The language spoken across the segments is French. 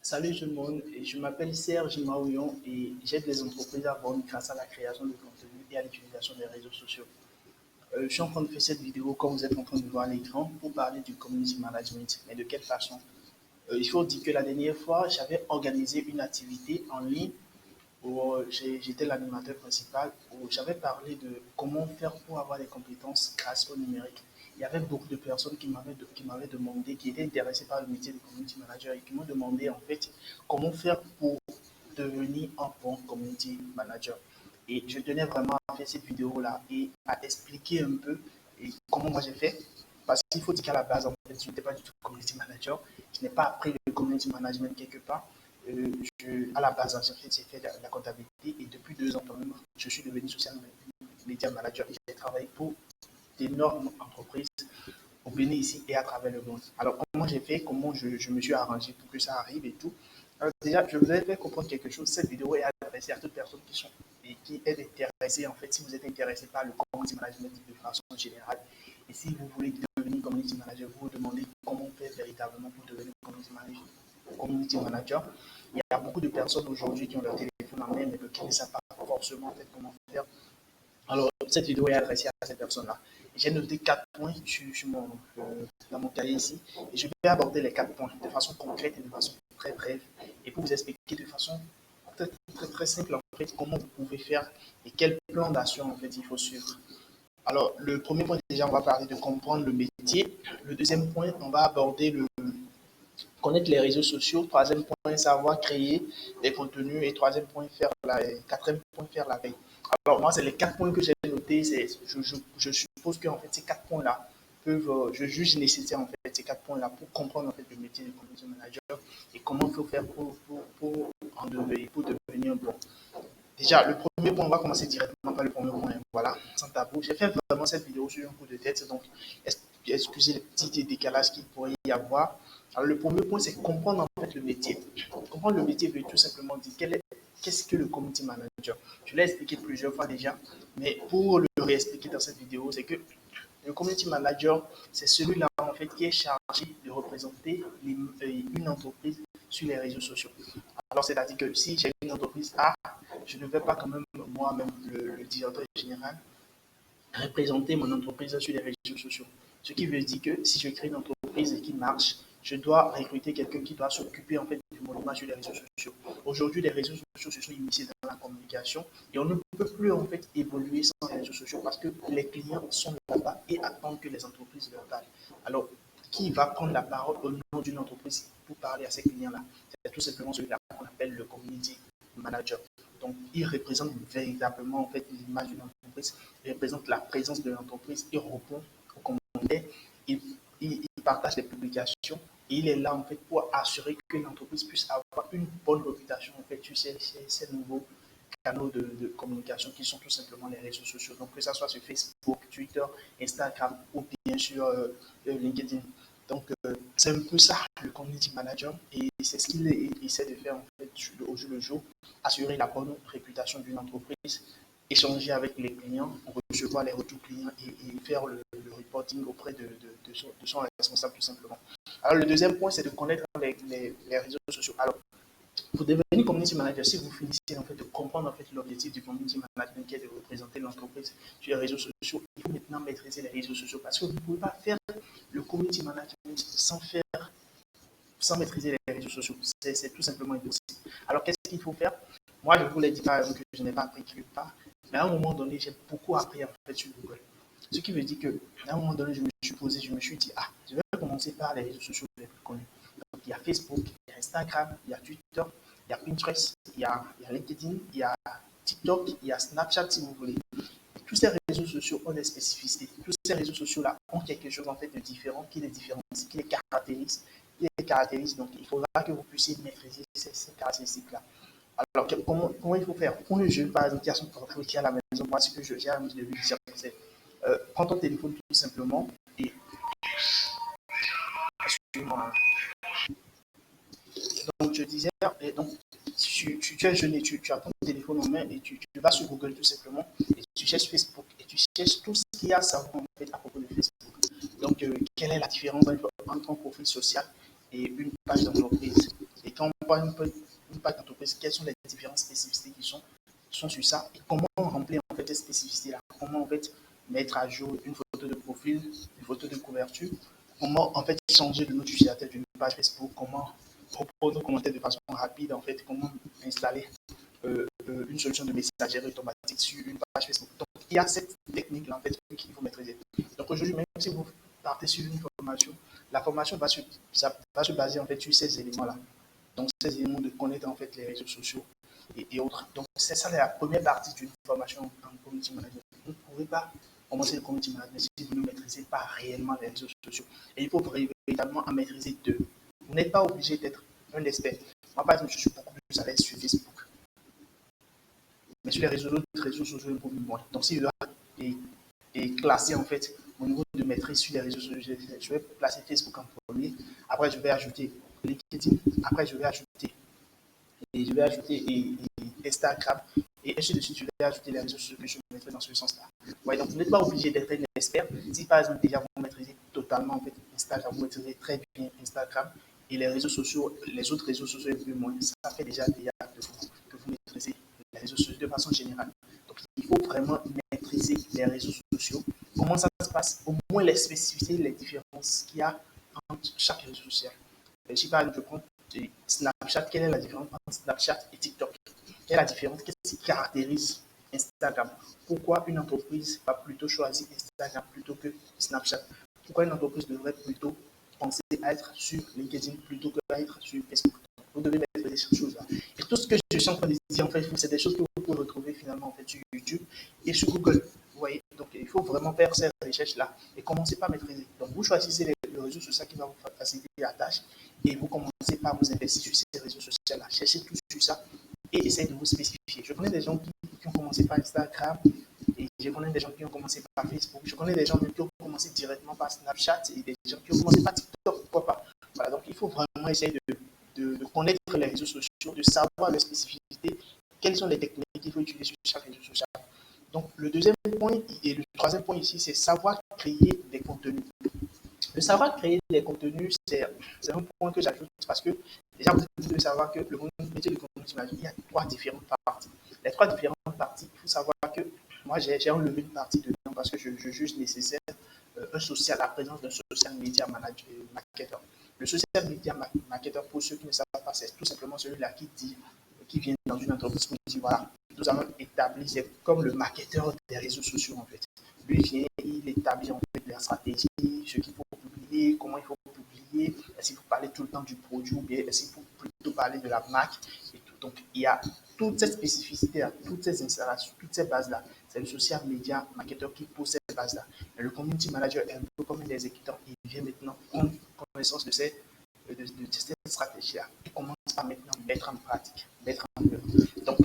Salut tout le monde, je m'appelle Serge Maouillon et j'aide les entreprises à vendre grâce à la création de contenu et à l'utilisation des réseaux sociaux. Je suis en train de faire cette vidéo, comme vous êtes en train de voir à l'écran, pour parler du community management. Mais de quelle façon? Il faut dire que la dernière fois, j'avais organisé une activité en ligne où j'étais l'animateur principal, où j'avais parlé de comment faire pour avoir des compétences grâce au numérique. Il y avait beaucoup de personnes qui m'avaient demandé, qui étaient intéressées par le métier de community manager et qui m'ont demandé en fait comment faire pour devenir un bon community manager. Et je tenais vraiment à faire cette vidéo-là et à expliquer un peu comment moi j'ai fait. Parce qu'il faut dire qu'à la base, en fait, je n'étais pas du tout community manager. Je n'ai pas appris le community management quelque part. À la base, j'ai fait de la comptabilité et depuis 2 ans, quand même, je suis devenu social media manager et j'ai travaillé pour d'énormes entreprises au Bénin ici et à travers le monde. Alors, comment j'ai fait, comment je me suis arrangé pour que ça arrive et tout. Alors, déjà, je vous ai fait comprendre quelque chose. Cette vidéo est adressée à toutes personnes qui sont et qui est intéressées, en fait, si vous êtes intéressé par le community management de façon générale. Et si vous voulez devenir community manager, vous vous demandez comment faire véritablement pour devenir community manager. Il y a beaucoup de personnes aujourd'hui qui ont leur téléphone en main, mais qui ne savent pas forcément en fait, comment faire. Alors, cette vidéo est adressée à ces personnes-là. J'ai noté 4 points dans mon cahier ici, et je vais aborder les 4 points de façon concrète et de façon très brève, et pour vous expliquer de façon très simple en fait comment vous pouvez faire et quel plan d'action en fait il faut suivre. Alors, le premier point, déjà, on va parler de comprendre le métier. Le deuxième point, on va aborder connaître les réseaux sociaux. Troisième point, savoir créer des contenus. Et quatrième point, faire la veille. Alors, moi, c'est les 4 points que j'ai notés. Je suppose que en fait, ces 4 points-là je juge nécessaire en fait ces 4 points-là pour comprendre en fait le métier de community manager et comment il faut faire pour devenir bon. Déjà, le premier point, on va commencer directement par le premier point. Voilà, sans tabou. J'ai fait vraiment cette vidéo sur un coup de tête, donc excusez les petits décalages qu'il pourrait y avoir. Alors, le premier point, c'est comprendre en fait le métier. Comprendre le métier veut tout simplement dire qu'est-ce que le community manager. Je l'ai expliqué plusieurs fois déjà, mais pour le réexpliquer dans cette vidéo, c'est que le community manager, c'est celui-là en fait qui est chargé de représenter une entreprise sur les réseaux sociaux. Alors, c'est-à-dire que si j'ai une entreprise A, je ne vais pas quand même moi-même, le directeur général, représenter mon entreprise sur les réseaux sociaux. Ce qui veut dire que si je crée une entreprise qui marche, je dois recruter quelqu'un qui doit s'occuper en fait du mouvement sur les réseaux sociaux. Aujourd'hui, les réseaux sociaux se sont initiés dans la communication et on ne peut plus en fait évoluer sans les réseaux sociaux parce que les clients sont là-bas et attendent que les entreprises leur parlent. Alors, qui va prendre la parole au nom d'une entreprise pour parler à ces clients-là? C'est tout simplement celui-là qu'on appelle le community manager. Donc, il représente véritablement en fait l'image d'une entreprise, il représente la présence de l'entreprise, il répond aux commentaires, il partage les publications et il est là en fait pour assurer que l'entreprise puisse avoir une bonne réputation en fait sur ces nouveaux canaux de communication qui sont tout simplement les réseaux sociaux. Donc, que ce soit sur Facebook, Twitter, Instagram ou bien sur LinkedIn. Donc, c'est un peu ça le community manager et c'est ce qu'il essaie de faire en fait au jour le jour, assurer la bonne réputation d'une entreprise, échanger avec les clients, recevoir les retours clients et faire le reporting auprès de son responsable tout simplement. Alors, le deuxième point, c'est de connaître les réseaux sociaux. Alors, pour devenir community manager, si vous finissez en fait de comprendre en fait l'objectif du community management qui est de représenter l'entreprise sur les réseaux sociaux, il faut maintenant maîtriser les réseaux sociaux parce que vous ne pouvez pas faire le community management sans maîtriser les réseaux sociaux. C'est tout simplement impossible. Alors qu'est-ce qu'il faut faire? Moi, je vous l'ai dit par exemple que je n'ai pas appris quelque part, mais à un moment donné, j'ai beaucoup appris en fait sur Google. Ce qui veut dire qu'à un moment donné, je me suis posé, je me suis dit, je vais commencer par les réseaux sociaux les plus connus. Donc, il y a Facebook, il y a Instagram, il y a Twitter, il y a Pinterest, il y a LinkedIn, il y a TikTok, il y a Snapchat si vous voulez. Et tous ces réseaux sociaux ont des spécificités. Tous ces réseaux sociaux-là ont quelque chose en fait de différent qui les différencie, qui les caractérise. Donc, il faudra que vous puissiez maîtriser ces caractéristiques-là. Alors, comment il faut faire? Pour un jeune, par exemple, qui a son portefeuille qui est à la maison, moi, ce que j'ai envie de lui dire, c'est prends ton téléphone tout simplement et suis-moi. Donc, je disais, et donc, tu es jeune et tu as ton téléphone en main et tu vas sur Google tout simplement et tu cherches Facebook et tu cherches tout ce qu'il y a à savoir en fait, à propos de Facebook. Donc, quelle est la différence entre un profil social et une page d'entreprise? Et quand on voir une page d'entreprise, quelles sont les différentes spécificités qui sont sur ça et comment remplir en fait ces spécificités-là. Comment en fait mettre à jour une photo de profil, une photo de couverture, comment en fait changer le nom d'utilisateur d'une page Facebook, comment proposer un commentaire de façon rapide, en fait, comment installer une solution de messagerie automatique sur une page Facebook. Donc, il y a cette technique-là en fait qu'il faut maîtriser. Donc, aujourd'hui, même si vous partez sur une formation, la formation va se baser en fait sur ces éléments-là. Donc, ces éléments de connaître en fait les réseaux sociaux et autres. Donc, c'est ça la première partie d'une formation en community management. Vous ne pourrez pas commencer le community management si vous ne maîtrisez pas réellement les réseaux sociaux. Et il faut véritablement en maîtriser deux. Vous n'êtes pas obligé d'être un expert. Moi, par exemple, je suis beaucoup plus à l'aise sur Facebook. Mais sur les réseaux sociaux, un peu moins. Donc, si je dois classer en fait mon niveau de maîtrise sur les réseaux sociaux, je vais placer Facebook en premier. Après, je vais ajouter LinkedIn. Après, je vais ajouter Instagram. Et ainsi de suite, je vais ajouter les réseaux sociaux que je mettrai dans ce sens-là. Ouais, donc, vous n'êtes pas obligé d'être un expert. Si par exemple, déjà vous maîtrisez totalement en fait, Instagram, vous maîtrisez très bien Instagram et les réseaux sociaux, les autres réseaux sociaux un peu moins, ça fait déjà que vous maîtrisez les réseaux sociaux de façon générale. Donc, il faut vraiment maîtriser les réseaux sociaux. Comment ça se passe? Au moins les spécificités, les différences qu'il y a entre chaque réseau social. Si par exemple, je prends Snapchat, quelle est la différence entre Snapchat et TikTok? Quelle est la différence? Qu'est-ce qui caractérise Instagram? Pourquoi une entreprise va plutôt choisir Instagram plutôt que Snapchat? Pourquoi une entreprise devrait plutôt penser à être sur LinkedIn plutôt qu'à être sur Facebook? Vous devez mettre ces choses-là. Et tout ce que je suis en train de dire, en fait, c'est des choses que vous pouvez retrouver finalement en fait, sur YouTube et sur Google. Vous voyez, donc il faut vraiment faire ces recherches-là et commencer par maîtriser. Donc vous choisissez le réseau social qui va vous faciliter la tâche et vous commencez par vous investir sur ces réseaux sociaux-là. Cherchez tout sur ça et essayez de vous spécifier. Je connais des gens qui ont commencé par Instagram et je connais des gens qui ont commencé par Facebook. Je connais des gens qui ont commencé directement par Snapchat et des gens qui ont commencé par TikTok. Pourquoi pas? Voilà, donc il faut vraiment essayer de connaître les réseaux sociaux, de savoir les spécificités, quelles sont les techniques qu'il faut utiliser sur chaque réseau social. Donc le deuxième point et le troisième point ici, c'est savoir créer des contenus. Le savoir créer des contenus, c'est un point que j'ajoute parce que déjà vous devez savoir que le métier de contenu, il y a trois différentes parties. Les trois différentes parties, il faut savoir que moi j'ai enlevé une partie dedans parce que je juge nécessaire la présence d'un social media marketer. Le social media marketer, pour ceux qui ne savent pas, c'est tout simplement celui-là qui vient dans une entreprise pour dire voilà, nous allons établir, c'est comme le marketeur des réseaux sociaux en fait. Lui vient, il établit en fait la stratégie, ce qu'il faut publier, comment il faut publier, est-ce qu'il faut parler tout le temps du produit ou bien est-ce qu'il faut plutôt parler de la marque et tout. Donc il y a toute cette spécificité, toutes ces installations, toutes ces bases-là. C'est le social media marketer qui pose ces bases-là. Et le community manager est un peu comme un exécutant. Il vient maintenant prendre connaissance de cette stratégie-là. Il commence à maintenant mettre en pratique, mettre en œuvre. Donc,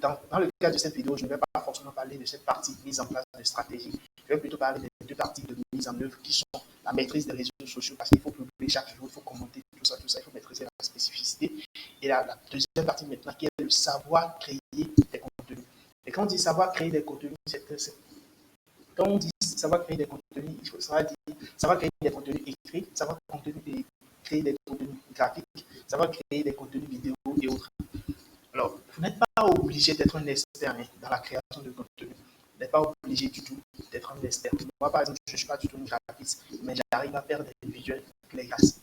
dans le cadre de cette vidéo, je ne vais pas forcément parler de cette partie mise en place de stratégie. Je vais plutôt parler des deux parties de mise en œuvre qui sont la maîtrise des réseaux sociaux parce qu'il faut publier chaque jour, il faut commenter tout ça, il faut maîtriser la spécificité. Et la deuxième partie maintenant qui est le savoir créer des contenus. Et quand on dit savoir créer des contenus, quand on dit savoir créer des contenus, il faut savoir créer des contenus écrits, savoir créer des contenus graphiques, savoir créer des contenus vidéo et autres. Alors, vous n'êtes pas obligé d'être un expert dans la création de contenu. Vous n'êtes pas obligé du tout d'être un expert. Moi, par exemple, je ne suis pas du tout un graphiste, mais j'arrive à faire des visuels, des graphistes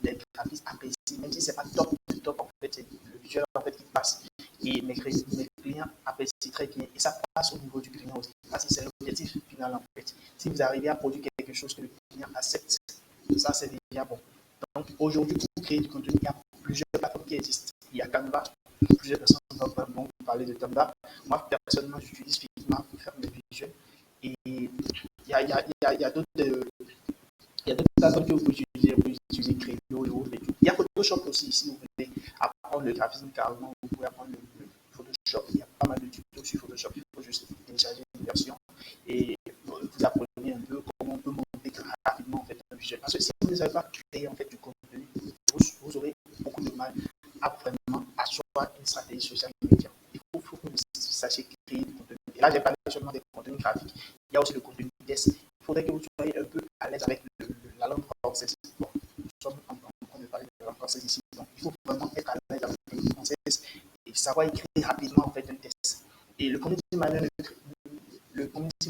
apprécient, même si ce n'est pas top, en fait, c'est le visuel en fait, qui passe. Et mes clients apprécient très bien. Et ça passe au niveau du client aussi. Parce que c'est l'objectif final en fait. Si vous arrivez à produire quelque chose que le client accepte, ça c'est déjà bon. Donc aujourd'hui, pour créer du contenu, il y a plusieurs plateformes qui existent. Il y a Canva. Plusieurs personnes vont parler de Canva. Moi, personnellement, j'utilise Figma pour faire mes visuels. Et il y a d'autres plateformes que vous pouvez utiliser Crayon et autres. Il y a Photoshop aussi, si vous voulez apprendre le graphisme carrément, vous pouvez apprendre le Photoshop. Il y a pas mal de tutos sur Photoshop. Il faut juste télécharger une version et vous apprenez un peu comment on peut monter rapidement en fait, un visuel. Parce que si vous ne savez pas créer en fait, du contenu, vous aurez beaucoup de mal à vraiment asseoir une stratégie sociale immédiate. Il faut que vous sachiez créer du contenu. Et là, je n'ai pas seulement des contenus graphiques, il y a aussi le contenu test. Il faudrait que vous soyez un peu à l'aise avec la langue française. Bon, nous sommes en train de parler de la langue française ici, donc il faut vraiment être à l'aise avec savoir écrire rapidement en fait un test. Et le community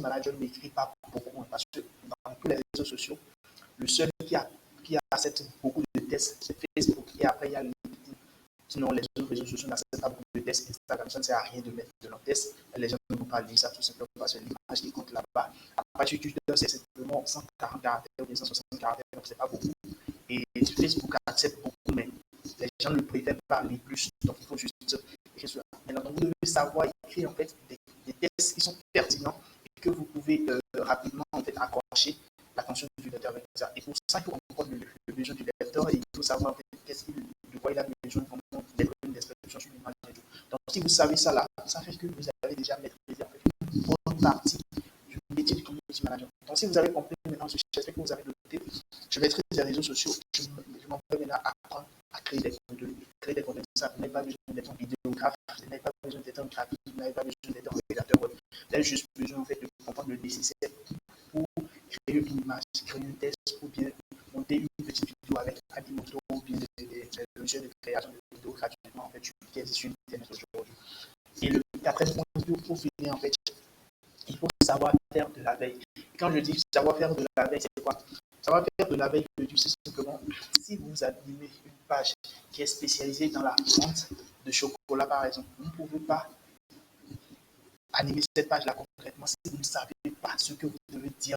manager n'écrit pas beaucoup parce que dans tous les réseaux sociaux, le seul qui a beaucoup de tests, c'est Facebook. Et après, il y a LinkedIn. Sinon, les autres réseaux sociaux n'acceptent pas beaucoup de tests. Instagram, ça ne sert à rien de mettre de leurs tests. Les gens ne vont pas lire ça tout simplement parce que l'image qui compte là-bas. Après, sur Twitter, c'est simplement 140 caractères ou 160 caractères, donc c'est pas beaucoup. Et Facebook accepte beaucoup, mais les gens ne préfèrent pas lire plus. Donc, il faut juste écrire cela. Maintenant, vous devez savoir écrire en fait des tests qui sont pertinents et que vous pouvez rapidement en fait accrocher l'attention du lecteur avec ça. Et pour ça, il faut comprendre le besoin du lecteur et il faut savoir en fait, de quoi il a besoin d'être une description sur l'image et tout. Donc, si vous savez ça là, ça fait que vous avez déjà maîtrisé en fait, une bonne partie du métier du community manager. Donc, si vous avez compris maintenant ce j'espère que vous avez noté, je maîtrise les réseaux sociaux, je m'en vais maintenant apprendre à créer des contenus. Créer des contenus, ça, vous n'avez pas besoin d'être un vidéographe, vous n'avez pas besoin d'être un graphique, vous n'avez pas besoin d'être un rédacteur web. Vous avez juste besoin en fait, de comprendre le nécessaire pour créer une image, créer un test ou bien monter une petite vidéo avec Adimoto ou bien des logiciels de création de vidéos gratuitement en fait, qui existent sur Internet aujourd'hui. Et le quatrième point pour finir en fait, il faut savoir faire de la veille. Et quand je dis savoir faire de la veille, c'est quoi? Savoir faire de la veille, c'est simplement si vous animez une page qui est spécialisée dans la vente de chocolat par exemple, vous ne pouvez pas animer cette page-là concrètement si vous ne savez pas ce que vous devez dire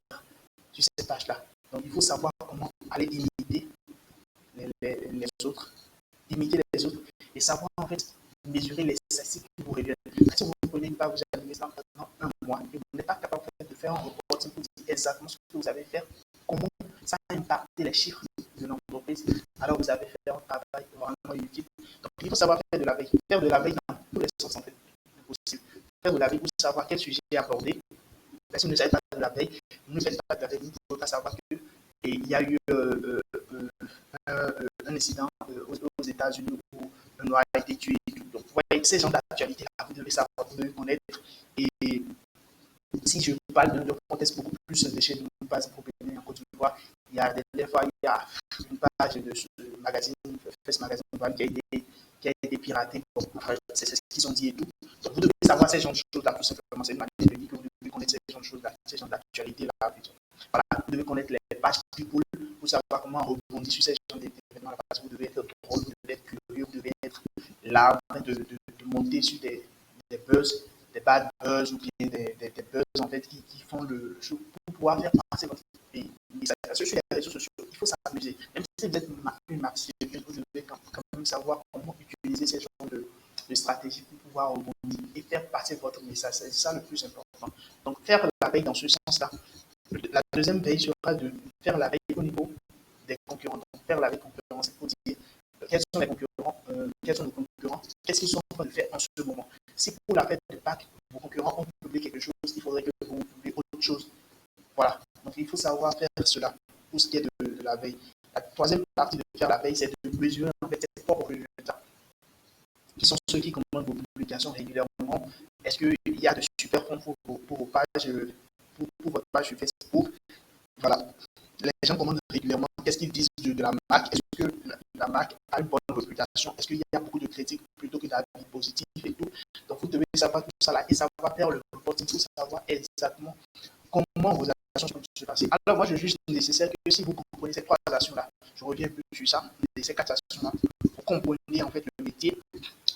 sur cette page-là. Donc, il faut savoir comment aller imiter les autres, et savoir en fait mesurer les statistiques qui vous reviennent. Si vous prenez une page, vous animez ça pendant un mois et vous n'êtes pas capable de faire un reporting pour dire exactement ce que vous avez fait, comment ça a impacté les chiffres de l'entreprise, alors vous avez fait un travail vraiment utile. Donc, il faut savoir faire de la veille. Faire de la veille dans tous les sens en fait possible. Faire de la veille pour savoir quel sujet aborder. Si vous ne savez pas de la veille, vous ne faites pas de la veille, vous ne pouvez pas savoir qu'il y a eu un incident aux États-Unis où un noir a été tué. Donc, vous voyez, ces gens d'actualité-là, vous devez savoir, vous devez connaître. Et si je parle d'un contexte beaucoup plus de chez nous, pas pour Bénin, en Côte d'Ivoire, il y a des fois, il y a une page de ce magazine, First Magazine, qui a été piratée. Bon, enfin, c'est ce qu'ils ont dit et tout. Donc, vous devez savoir ces gens de choses-là, tout simplement. C'est une manière de dire que vous devez connaître ces gens de choses-là, ces gens d'actualité-là. Voilà, vous devez connaître les pages people pour savoir comment rebondir sur ces gens d'événements. Parce que vous devez être drôle, vous devez être curieux, vous devez être là en train de monter sur des buzz, des bad buzz ou bien des buzz en fait qui font le show pour pouvoir faire passer votre pays. Parce que sur les réseaux sociaux, il faut s'amuser. Même si vous êtes une marque, vous devez quand même savoir comment utiliser ces genres de stratégies pour pouvoir rebondir et faire passer votre message. C'est ça le plus important. Donc, faire la veille dans ce sens-là. La deuxième veille sera de faire la veille au niveau des concurrents. Donc, faire la veille concurrence, il faut dire quels sont les concurrents, qu'est-ce qu'ils sont en train de faire en ce moment. Si pour la fête de Pâques, vos concurrents ont publié quelque chose, il faudrait que vous publiez autre chose. Voilà. Donc, il faut savoir faire cela pour ce qui est de la veille. La troisième partie de faire la veille, c'est de mesurer en fait ses propres résultats. Qui sont ceux qui commandent vos publications régulièrement. Est-ce qu'il y a de super fonds pour vos pages, pour votre page sur Facebook? Voilà. Les gens commandent régulièrement. Qu'est-ce qu'ils disent de la marque? Est-ce que la marque a une bonne réputation? Est-ce qu'il y a beaucoup de critiques plutôt que d'avis positifs et tout? Donc, vous devez savoir tout ça là et savoir faire le reporting pour savoir exactement comment vos actions peuvent se passer. Alors, moi, je juge nécessaire que si vous comprenez ces trois actions-là, je reviens un peu sur ça, ces quatre actions-là, pour comprendre en fait le métier.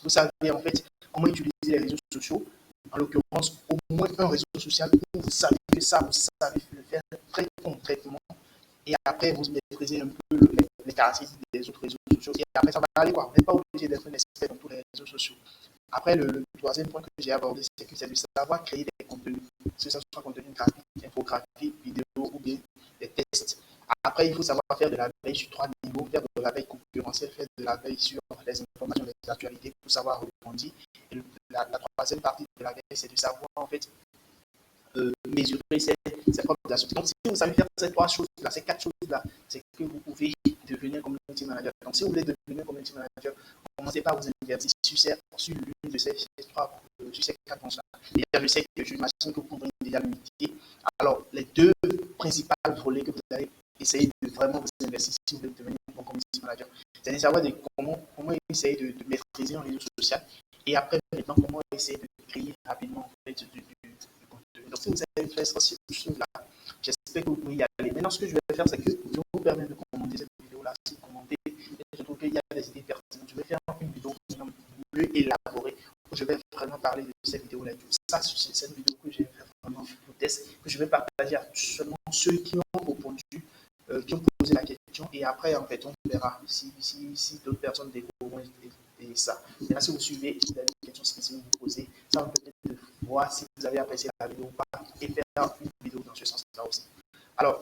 Vous savez en fait comment utiliser les réseaux sociaux, en l'occurrence au moins un réseau social où vous savez que ça, vous savez le faire très concrètement et après vous maîtrisez un peu les caractéristiques des autres réseaux sociaux et après ça va aller quoi. Vous n'êtes pas obligé d'être un expert dans tous les réseaux sociaux. Après le troisième point que j'ai abordé, c'est que c'est de savoir créer des contenus, que ce soit contenu graphique, infographie, vidéo ou bien des tests. Après, il faut savoir faire de la veille sur trois niveaux, faire de la veille concurrentielle, faire de la veille sur les informations, les actualités pour savoir rebondir. Et la troisième partie de la veille, c'est de savoir en fait mesurer ses propres actions. Donc, si vous savez faire ces trois choses-là, ces quatre choses-là, c'est que vous pouvez devenir community manager. Donc, si vous voulez devenir community manager, commencez par vous investir sur l'une de ces quatre branches-là. Déjà, je sais que j'imagine que vous comprenez déjà le métier. Alors, les deux principales volets que vous allez essayer de vraiment vous investir si vous voulez devenir un bon community manager, c'est de savoir comment essayer de maîtriser un réseau social Et après, maintenant, comment essayer de créer rapidement en fait, du contenu. Donc, si vous avez fait ça, là, j'espère que vous pouvez y aller. Maintenant, ce que je vais faire, c'est que je vous permets de commenter cette vidéo-là. Si vous commentez, je trouve qu'il y a des idées pertinentes. Je vais faire une vidéo mieux élaborée. Je vais vraiment parler de cette vidéo-là. Ça, c'est cette vidéo que j'ai fait vraiment pour test, que je vais partager à seulement ceux qui ont répondu, qui ont posé la question. Et après, en fait, on verra si d'autres personnes découvriront et ça. Maintenant, si vous suivez, si vous avez des questions spécifiques vous posez, ça va peut-être voir si vous avez apprécié la vidéo ou pas et faire une vidéo dans ce sens-là aussi. Alors,